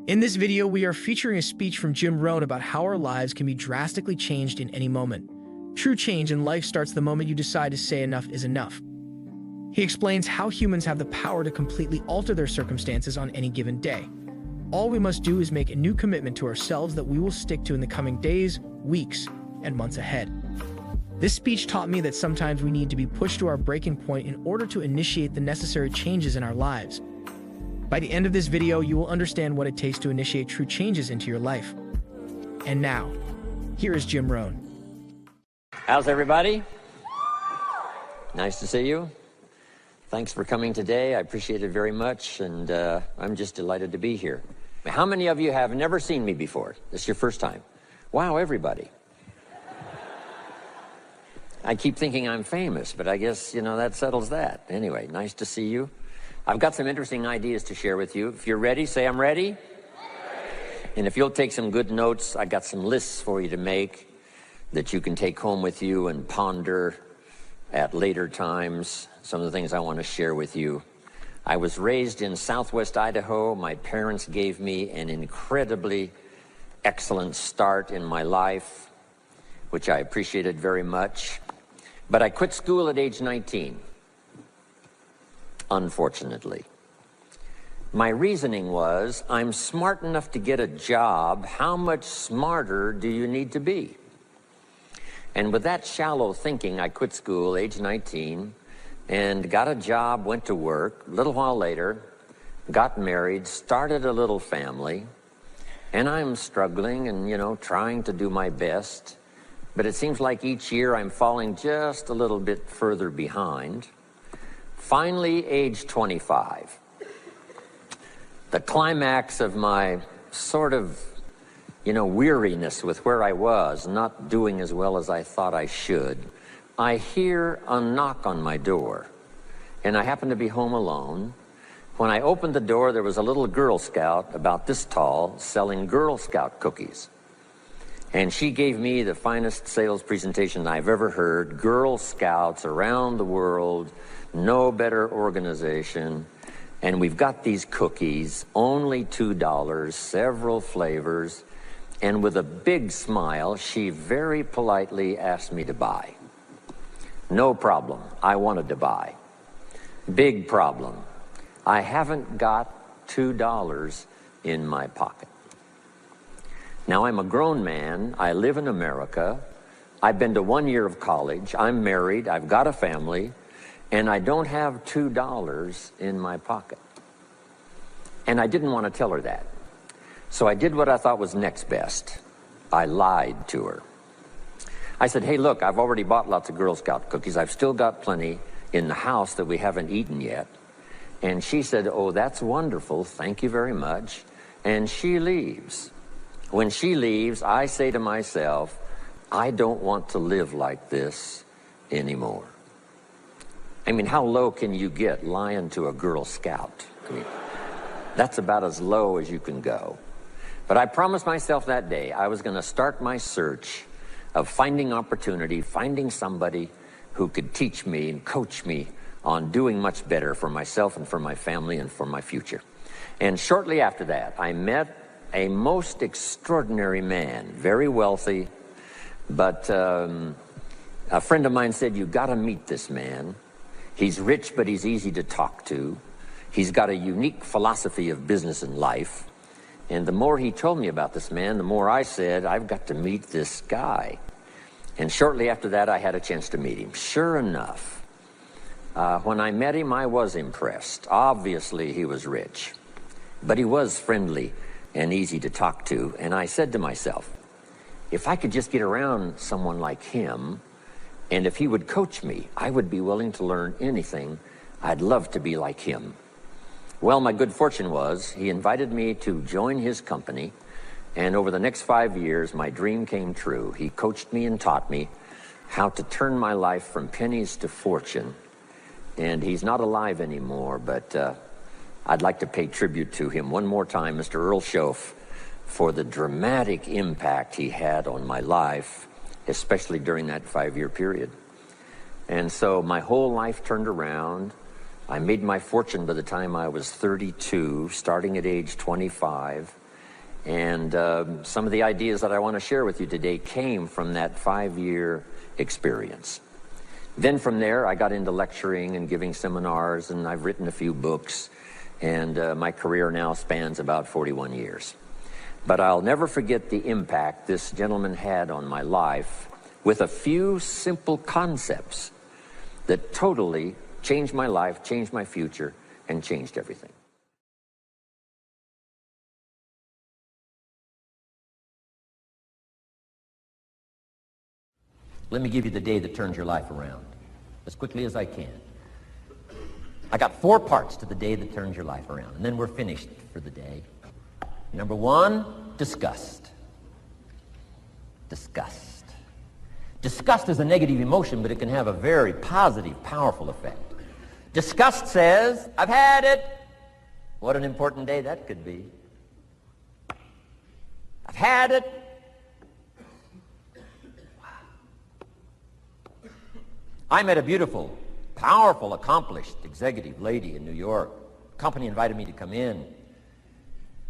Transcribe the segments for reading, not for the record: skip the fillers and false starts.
In this video, we are featuring a speech from Jim Rohn about how our lives can be drastically changed in any moment. True change in life starts the moment you decide to say enough is enough. He explains how humans have the power to completely alter their circumstances on any given day. All we must do is make a new commitment to ourselves that we will stick to in the coming days, weeks, and months ahead. This speech taught me that sometimes we need to be pushed to our breaking point in order to initiate the necessary changes in our lives. By the end of this video, you will understand what it takes to initiate true changes into your life. And now, here is Jim Rohn. How's everybody? Nice to see you. Thanks for coming today. I appreciate it very much, and I'm just delighted to be here. How many of you have never seen me before? This is your first time. Wow, everybody. I keep thinking I'm famous, but I guess, that settles that. Anyway, nice to see you. I've got some interesting ideas to share with you. If you're ready, say I'm ready. And if you'll take some good notes, I got some lists for you to make that you can take home with you and ponder at later times. Some of the things I want to share with you. I was raised in Southwest Idaho. My parents gave me an incredibly excellent start in my life, which I appreciated very much. But I quit school at age 19. Unfortunately. My reasoning was, I'm smart enough to get a job. How much smarter do you need to be? And with that shallow thinking, I quit school, age 19, and got a job, went to work. A little while later, got married, started a little family, and I'm struggling and, trying to do my best. But it seems like each year I'm falling just a little bit further behind. Finally, age 25, the climax of my sort of, weariness with where I was, not doing as well as I thought I should, I hear a knock on my door, and I happen to be home alone. When I opened the door, there was a little Girl Scout about this tall selling Girl Scout cookies. And she gave me the finest sales presentation I've ever heard. Girl Scouts around the world, no better organization. And we've got these cookies, only $2, several flavors. And with a big smile, she very politely asked me to buy. No problem, I wanted to buy. Big problem, I haven't got $2 in my pocket. Now, I'm a grown man, I live in America, I've been to 1 year of college, I'm married, I've got a family, and I don't have $2 in my pocket. And I didn't want to tell her that. So I did what I thought was next best. I lied to her. I said, hey, look, I've already bought lots of Girl Scout cookies. I've still got plenty in the house that we haven't eaten yet. And she said, oh, that's wonderful, thank you very much. And she leaves. When she leaves, I say to myself, I don't want to live like this anymore. I mean, how low can you get lying to a Girl Scout? I mean, that's about as low as you can go. But I promised myself that day I was going to start my search of finding opportunity, finding somebody who could teach me and coach me on doing much better for myself and for my family and for my future. And shortly after that, I met a most extraordinary man, very wealthy, but a friend of mine said, you've got to meet this man. He's rich, but he's easy to talk to. He's got a unique philosophy of business and life. And the more he told me about this man, the more I said, I've got to meet this guy. And shortly after that, I had a chance to meet him. Sure enough, when I met him, I was impressed. Obviously, he was rich, but he was friendly and easy to talk to. And I said to myself, if I could just get around someone like him, and if he would coach me, I would be willing to learn anything. I'd love to be like him. Well, my good fortune was he invited me to join his company, and over the next 5 years, my dream came true. He coached me and taught me how to turn my life from pennies to fortune. And he's not alive anymore, but I'd like to pay tribute to him one more time, Mr. Earl Schoaf, for the dramatic impact he had on my life, especially during that 5-year period. And so my whole life turned around. I made my fortune by the time I was 32, starting at age 25. And some of the ideas that I want to share with you today came from that 5-year experience. Then from there, I got into lecturing and giving seminars, and I've written a few books, and my career now spans about 41 years. But I'll never forget the impact this gentleman had on my life with a few simple concepts that totally changed my life, changed my future, and changed everything. Let me give you the day that turns your life around, as quickly as I can. I got 4 parts to the day that turns your life around, and then we're finished for the day. Number 1, disgust. Disgust. Disgust is a negative emotion, but it can have a very positive, powerful effect. Disgust says, I've had it. What an important day that could be. I've had it. I met a beautiful, powerful, accomplished executive lady in New York. The company invited me to come in.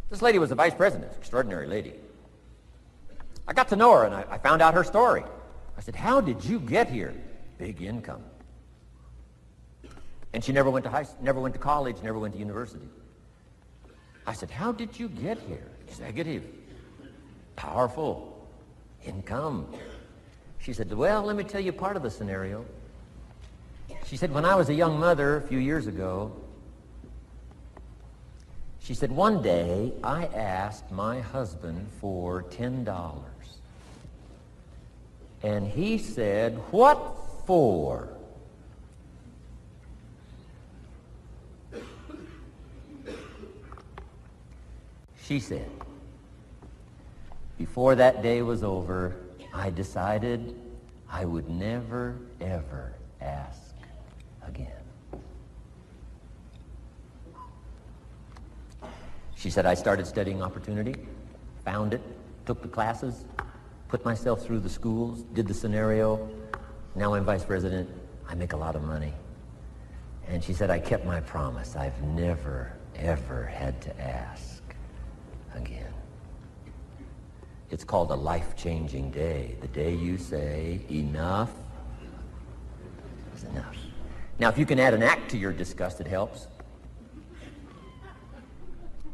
This lady was the vice president, extraordinary lady. I got to know her, and I found out her story. I said, how did you get here? Big income. And she never went to college, never went to university. I said, how did you get here? Executive, powerful, income. She said, well, let me tell you part of the scenario. She said, when I was a young mother a few years ago, she said, one day I asked my husband for $10. And he said, what for? She said, before that day was over, I decided I would never, ever ask again. She said, I started studying opportunity, found it, took the classes, put myself through the schools, did the scenario. Now I'm vice president. I make a lot of money. And she said, I kept my promise. I've never, ever had to ask again. It's called a life-changing day. The day you say, enough is enough. Now, if you can add an act to your disgust, it helps.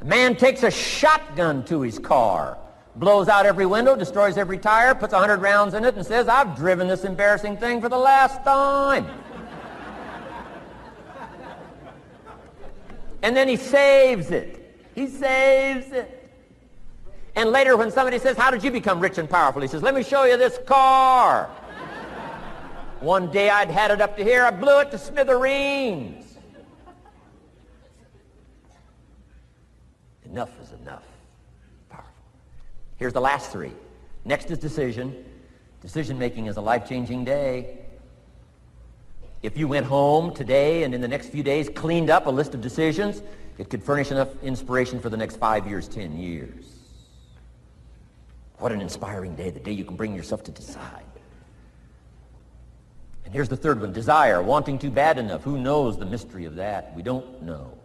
A man takes a shotgun to his car, blows out every window, destroys every tire, puts 100 rounds in it, and says, I've driven this embarrassing thing for the last time. And then he saves it. He saves it. And later when somebody says, how did you become rich and powerful? He says, let me show you this car. One day I'd had it up to here, I blew it to smithereens. Enough is enough. Powerful. Here's the last 3. Next is decision. Decision making is a life-changing day. If you went home today and in the next few days cleaned up a list of decisions, it could furnish enough inspiration for the next 5 years, 10 years. What an inspiring day, the day you can bring yourself to decide. And here's the 3rd one, desire, wanting to bad enough. Who knows the mystery of that? We don't know.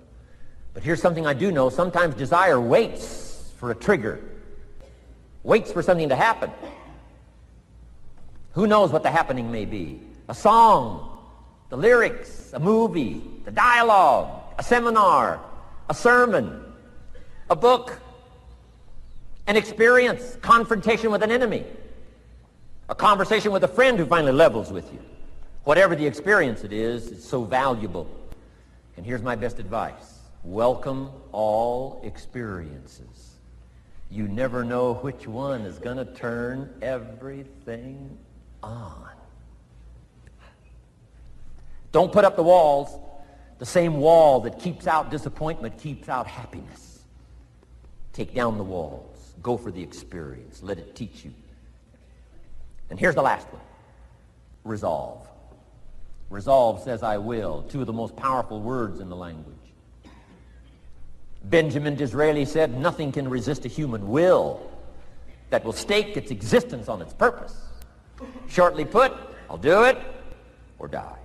But here's something I do know. Sometimes desire waits for a trigger, waits for something to happen. Who knows what the happening may be? A song, the lyrics, a movie, the dialogue, a seminar, a sermon, a book, an experience, confrontation with an enemy, a conversation with a friend who finally levels with you. Whatever the experience it is, it's so valuable. And here's my best advice. Welcome all experiences. You never know which one is going to turn everything on. Don't put up the walls. The same wall that keeps out disappointment keeps out happiness. Take down the walls. Go for the experience. Let it teach you. And here's the last one. Resolve. Resolve says I will. 2 of the most powerful words in the language. Benjamin Disraeli said, nothing can resist a human will that will stake its existence on its purpose. Shortly put, I'll do it or die.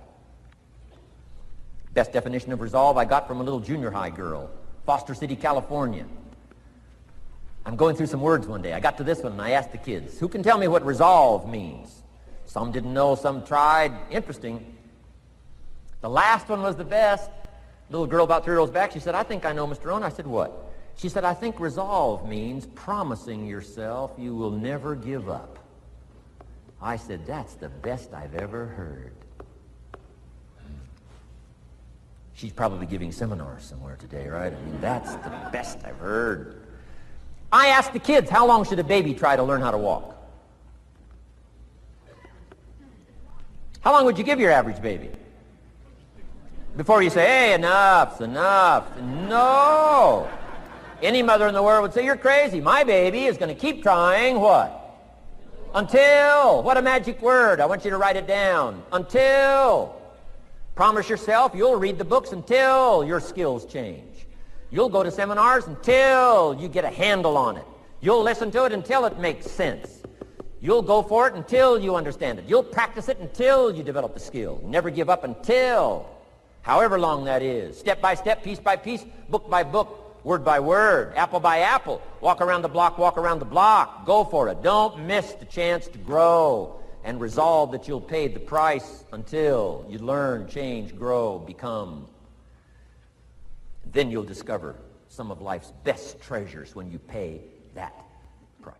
Best definition of resolve I got from a little junior high girl, Foster City, California. I'm going through some words one day. I got to this one and I asked the kids, who can tell me what resolve means? Some didn't know, some tried. Interesting. The last one was the best. Little girl about 3 rows back, she said, I think I know, Mr. Rohn. I said, what? She said, I think resolve means promising yourself you will never give up. I said, that's the best I've ever heard. She's probably giving seminars somewhere today, right? I mean, that's the best I've heard. I asked the kids, how long should a baby try to learn how to walk? How long would you give your average baby? Before you say, hey, enough's enough. No. Any mother in the world would say, you're crazy. My baby is going to keep trying what? Until. What a magic word. I want you to write it down. Until. Promise yourself you'll read the books until your skills change. You'll go to seminars until you get a handle on it. You'll listen to it until it makes sense. You'll go for it until you understand it. You'll practice it until you develop the skill. Never give up until, however long that is. Step by step, piece by piece, book by book, word by word, apple by apple. Walk around the block, walk around the block. Go for it. Don't miss the chance to grow, and resolve that you'll pay the price until you learn, change, grow, become. Then you'll discover some of life's best treasures when you pay that price.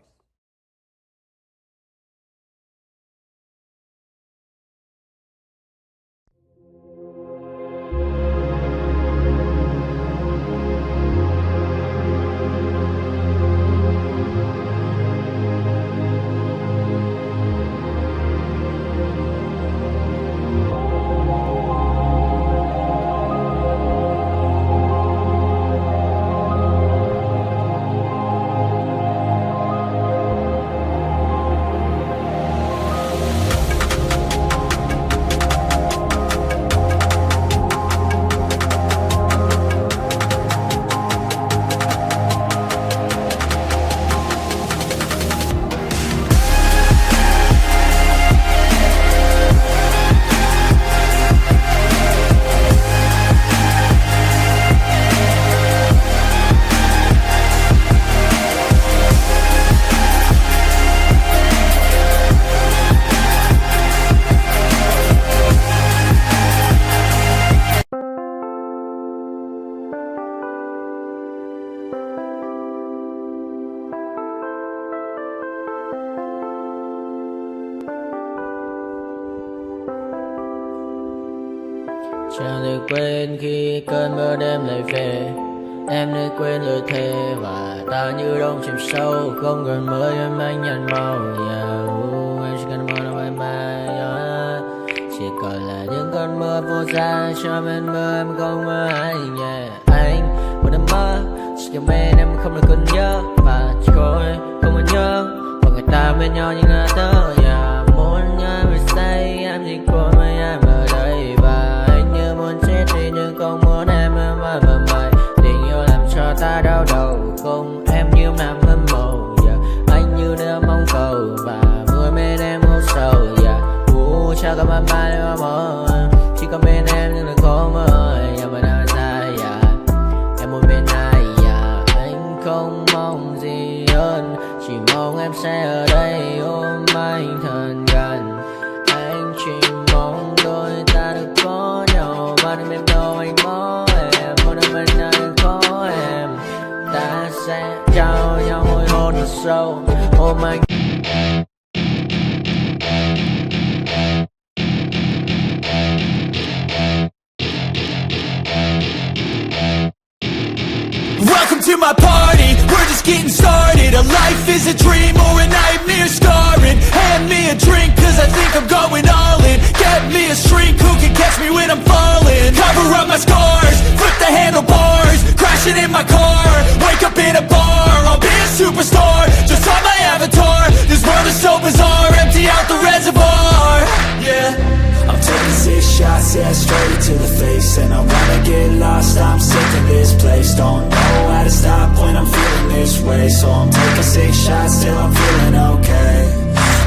Chẳng được quên khi cơn mưa đêm lại về. Em đã quên lời thề và ta như đông chìm sâu. Không còn mơ em anh nhận màu. Anh chỉ cần mơ đâu em bay. Chỉ còn là những cơn mưa vô giá. Cho bên mơ em không mơ ai. Anh một đêm mơ chỉ cần bên em không được cần nhớ. Và chỉ có em không còn nhớ. Và người ta bên nhau như ngã tớ. Muốn nhớ về say em chỉ có mấy em ở đây. Và anh như muốn chết đi nhưng không muốn em mơ mày. Tình yêu làm cho ta đau đầu. Không em như nằm hâm mộ. Anh như đưa mong cầu và vui bên em ngủ sầu. Chào các bạn mai mà mơ. Chỉ có bên em nhưng đừng có mơ. Mà đang dài em muốn bên ai. Anh không mong gì hơn. Chỉ mong em sẽ ở đây ôm anh thật gần. Anh chỉ mong đôi ta được có nhau. Mà đừng em đâu anh có em. Muốn ở bên anh có em. Ta sẽ trao nhau môi hôn thật sâu. Ôm anh. Welcome to my party, we're just getting started. A life is a dream or a nightmare scarring. Hand me a drink cause I think I'm going all in. Get me a shrink who can catch me when I'm falling. Cover up my scars, flip the handlebars. Crashing in my car, wake up in a bar. I'll be a superstar, just on my avatar. This world is so bizarre, empty out the reservoir. Yeah, I'm taking 6 shots, yeah, straight to the face. And I wanna get lost, I'm sick of this place. Don't know how to stop when I'm feeling this way. So I'm taking 6 shots till I'm feeling okay.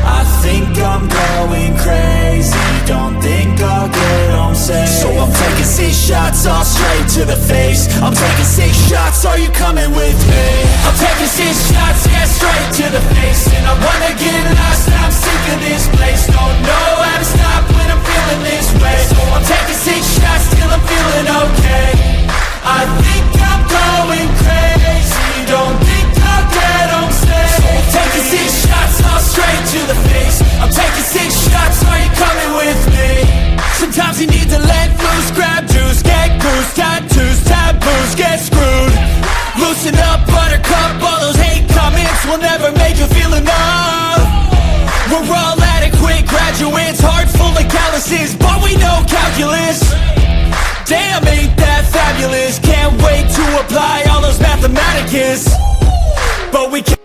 I think I'm going crazy, don't think I'll get home safe. So I'm taking 6 shots all straight to the face. I'm taking 6 shots, are you coming with me? I'm taking 6 shots, yeah, straight to the face. And I wanna get lost, I'm sick of this place. Don't know how to stop when I'm feeling this way. So I'm taking 6 shots till I'm feeling okay. I think I'm going crazy, don't think I'll get home safe. So I'm taking 6 shots all straight to the face. I'm taking 6 shots, are you coming with me? Sometimes you need to let loose, grab juice, get goose, tattoos, taboos, get screwed. Loosen up, buttercup, all those hate comments will never make you feel enough. We're all adequate graduates, heart full of calluses, but we know calculus. Damn, ain't that fabulous? Can't wait to apply all those mathematicus. But we can't